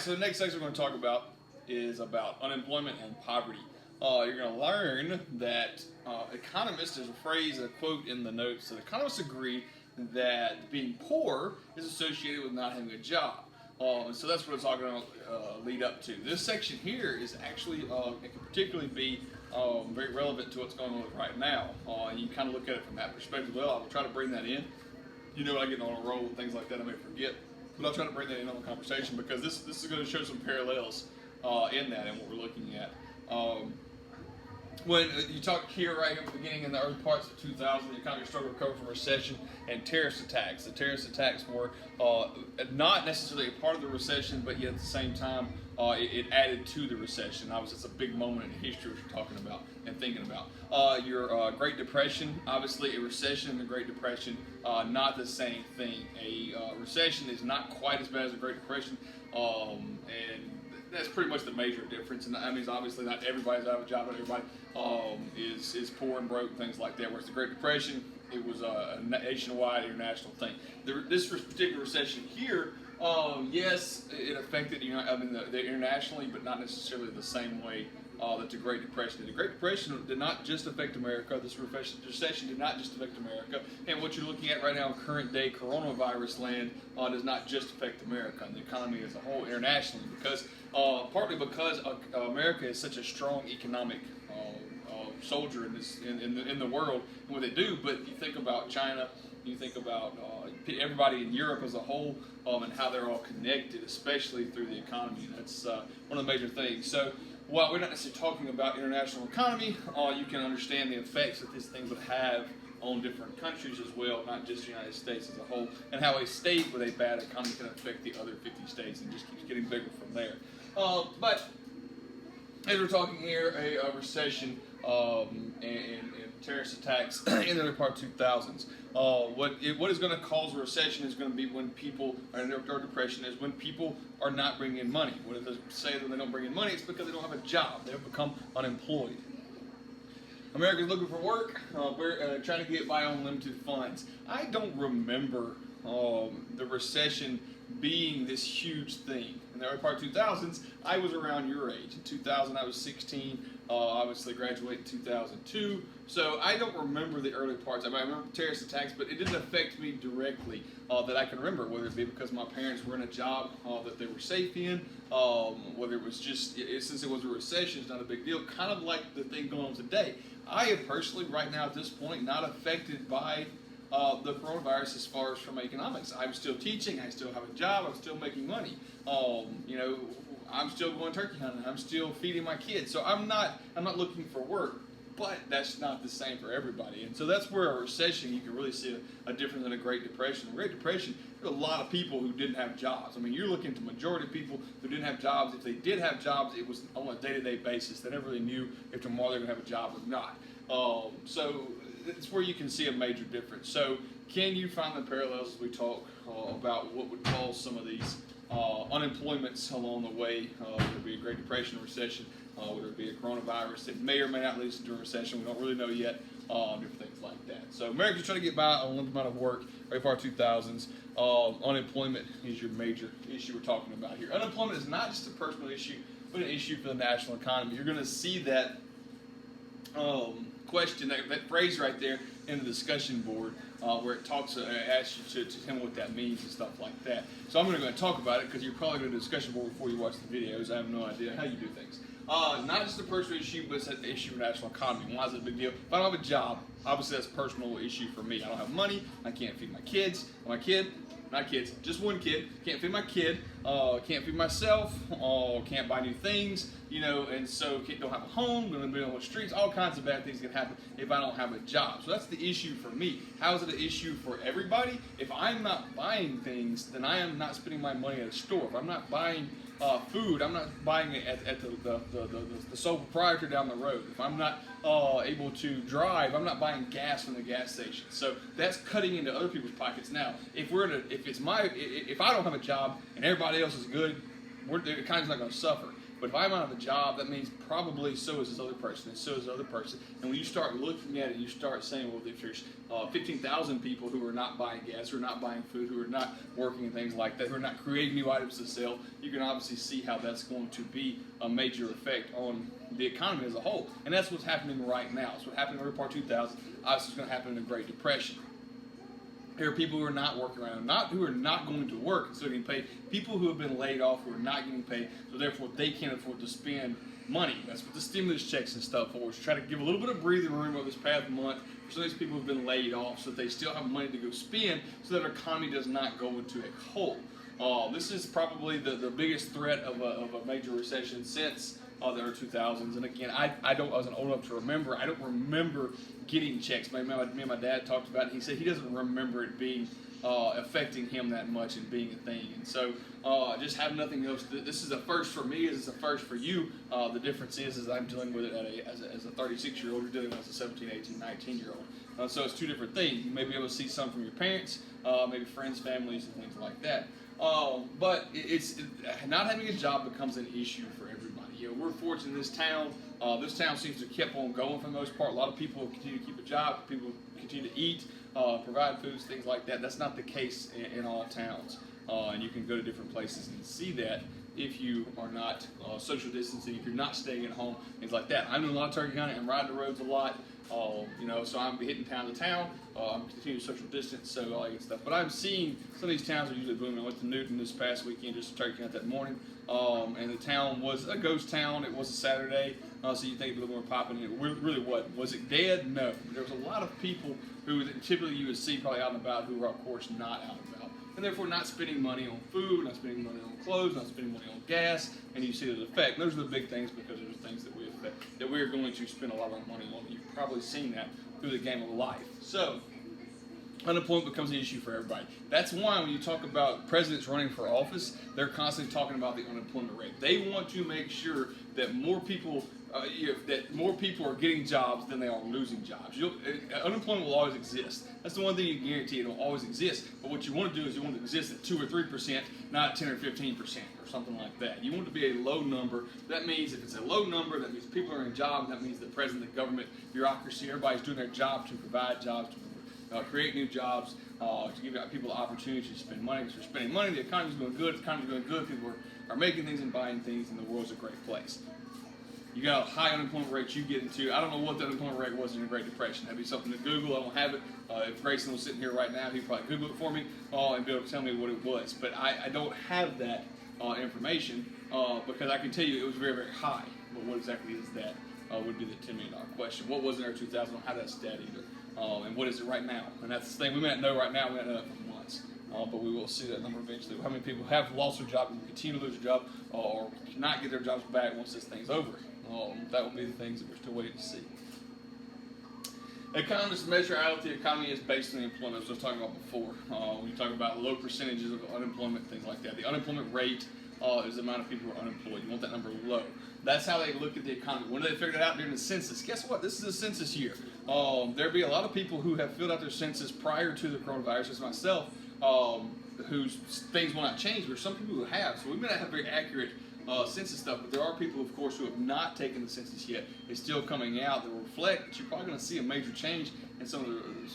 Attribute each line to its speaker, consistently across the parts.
Speaker 1: right, so the next section we're going to talk about is about unemployment and poverty. You're going to learn that economists, there's a phrase, a quote in the notes, that economists agree that being poor is associated with not having a job. So that's what it's all going to lead up to. This section here is actually, it can particularly be very relevant to what's going on right now. And you kind of look at it from that perspective. Well, I will try to bring that in. You know, when I get on a roll and things like that, I may forget. But I'll try to bring that in on the conversation because this is going to show some parallels in that and what we're looking at. When you talk here right at the beginning in the early parts of 2000, the economy struggled to recover from recession and terrorist attacks. The terrorist attacks were not necessarily a part of the recession, but yet at the same time, it added to the recession. Obviously, it's a big moment in history which you're talking about and thinking about. Your Great Depression, obviously a recession and the Great Depression, not the same thing. A recession is not quite as bad as a Great Depression, and that's pretty much the major difference. And that means obviously not everybody's out of a job, not everybody is poor and broke and things like that. Whereas the Great Depression, it was a nationwide, international thing. This particular recession here, yes, it affected the internationally, but not necessarily the same way that the Great Depression did. The Great Depression did not just affect America. This recession did not just affect America. And what you're looking at right now in current day coronavirus land does not just affect America and the economy as a whole internationally, because partly because America is such a strong economic soldier in the world and what they do. But you think about China, you think about everybody in Europe as a whole, and how they're all connected, especially through the economy. That's one of the major things. So while we're not necessarily talking about international economy, you can understand the effects that these things would have on different countries as well, not just the United States as a whole, and how a state with a bad economy can affect the other 50 states and just keeps getting bigger from there. But as we're talking here, a recession and terrorist attacks in the early part of 2000s. What is going to cause a recession is going to be when people, or depression is when people are not bringing in money. When they say that they don't bring in money, it's because they don't have a job. They have become unemployed. Americans looking for work. We're trying to get by on limited funds. I don't remember the recession being this huge thing. In the early part of 2000s, I was around your age. In 2000, I was 16. Obviously graduated in 2002. So I don't remember the early parts. I remember terrorist attacks, but it didn't affect me directly that I can remember, whether it be because my parents were in a job that they were safe in, whether it was just, since it was a recession, it's not a big deal, kind of like the thing going on today. I am personally, right now at this point, not affected by the coronavirus as far as from economics. I'm still teaching, I still have a job, I'm still making money. I'm still going turkey hunting, I'm still feeding my kids. So I'm not looking for work, but that's not the same for everybody. And so that's where a recession, you can really see a difference than a Great Depression. The Great Depression, there were a lot of people who didn't have jobs. I mean, you're looking at the majority of people who didn't have jobs. If they did have jobs, it was on a day-to-day basis. They never really knew if tomorrow they were going to have a job or not. So it's where you can see a major difference. So can you find the parallels as we talk about what would cause some of these unemployments along the way, whether it be a Great Depression or recession, whether it be a coronavirus that may or may not lead us into a recession, we don't really know yet, different things like that. So Americans trying to get by on a limited amount of work, right part 2000s. Unemployment is your major issue we're talking about here. Unemployment is not just a personal issue, but an issue for the national economy. You're going to see that question, that phrase right there in the discussion board, where it asks you to tell me what that means and stuff like that. So I'm going to talk about it because you're probably going to do a discussion board before you watch the videos. I have no idea how you do things. Not just a personal issue, but it's an issue for the national economy. Why is it a big deal? If I don't have a job, obviously that's a personal issue for me. I don't have money. I can't feed my kids. Just one kid. Can't feed my kid. Can't feed myself. Can't buy new things. And so don't have a home. Going to be on the streets. All kinds of bad things can happen if I don't have a job. So that's the issue for me. How is it an issue for everybody? If I'm not buying things, then I am not spending my money at a store. If I'm not buying food, I'm not buying it at the sole proprietor down the road. If I'm not able to drive, I'm not buying gas from the gas station. So that's cutting into other people's pockets. Now, if I don't have a job and everybody else is good, the economy's not going to suffer. But if I'm out of a job, that means probably so is this other person, and so is the other person. And when you start looking at it, you start saying, well, if there's 15,000 people who are not buying gas, who are not buying food, who are not working and things like that, who are not creating new items to sell, you can obviously see how that's going to be a major effect on the economy as a whole. And that's what's happening right now. It's what happened in early part 2000. Obviously, it's going to happen in the Great Depression. There are people who are not working around, who are not going to work and still getting paid. People who have been laid off who are not getting paid, so therefore they can't afford to spend money. That's what the stimulus checks and stuff for, is try to give a little bit of breathing room over this past month for some of these people who have been laid off, so that they still have money to go spend, so that our economy does not go into a hole. This is probably the biggest threat of a major recession since the early 2000s. And again, I wasn't old enough to remember. I don't remember getting checks. Me and my dad talked about it. He said he doesn't remember it being affecting him that much and being a thing. And so just have nothing else. This is a first for me, as it's a first for you. The difference is I'm dealing with it as a 36-year-old. You're dealing with it as a 17, 18, 19-year-old. So it's two different things. You may be able to see some from your parents, maybe friends, families, and things like that. But not having a job becomes an issue for everybody. We're fortunate in this town. This town seems to have kept on going for the most part. A lot of people continue to keep a job. People continue to eat, provide foods, things like that. That's not the case in all towns. And you can go to different places and see that if you are not social distancing, if you're not staying at home, things like that. I'm doing a lot of Turkey County. I'm riding the roads a lot. So I'm hitting town to town. I'm continuing social distance, so all that good stuff. But I'm seeing some of these towns are usually booming. I went to Newton this past weekend, just Turkey County that morning, and the town was a ghost town. It was a Saturday, so you think a little more popping. It really wasn't. Was it dead? No. There was a lot of people who typically you would see probably out and about who are, of course, not out and about, and therefore not spending money on food, not spending money on clothes, not spending money on gas, and you see the effect. Those are the big things, because those are things that we are going to spend a lot of money on. You've probably seen that through the game of life. So unemployment becomes an issue for everybody. That's why when you talk about presidents running for office, they're constantly talking about the unemployment rate. They want to make sure that more people are getting jobs than they are losing jobs. Unemployment will always exist. That's the one thing you can guarantee. It will always exist. But what you want to do is you want to exist at 2 or 3%, not 10 or 15% or something like that. You want to be a low number. That means if it's a low number, that means people are in jobs. That means the president, the government, bureaucracy, everybody's doing their job to provide jobs, to create new jobs, to give people the opportunity to spend money. Because we're spending money, the economy's going good, people are making things and buying things, and the world's a great place. You got a high unemployment rate you get into. I don't know what the unemployment rate was in the Great Depression. That'd be something to Google. I don't have it. If Grayson was sitting here right now, he'd probably Google it for me and be able to tell me what it was. But I don't have that information because I can tell you it was very, very high. But what exactly is that would be the $10 million question. What was it in 2000? I don't have that stat either. And what is it right now? And that's the thing. We may not know right now. We may not know that for months. But we will see that number eventually. How many people have lost their job and will continue to lose their job or not get their jobs back once this thing's over? That will be the things that we're still waiting to see. Economists measure how the economy is based on the employment, as I was talking about before. When you talk about low percentages of unemployment, things like that. The unemployment rate is the amount of people who are unemployed. You want that number low. That's how they look at the economy. When they figured it out during the census, guess what? This is a census year. There'll be a lot of people who have filled out their census prior to the coronavirus, as myself, whose things will not change. There's some people who have, so we may not have very accurate census stuff, but there are people, of course, who have not taken the census yet. It's still coming out that will reflect that you're probably going to see a major change in some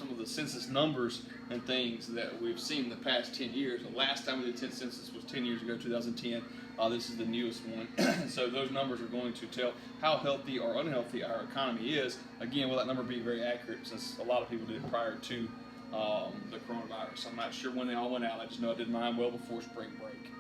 Speaker 1: of the census numbers and things that we've seen in the past 10 years. The last time we did census was 10 years ago, 2010. This is the newest one. So those numbers are going to tell how healthy or unhealthy our economy is. Again, will that number be very accurate, since a lot of people did it prior to the coronavirus. I'm not sure when they all went out. I just know I did mine well before spring break.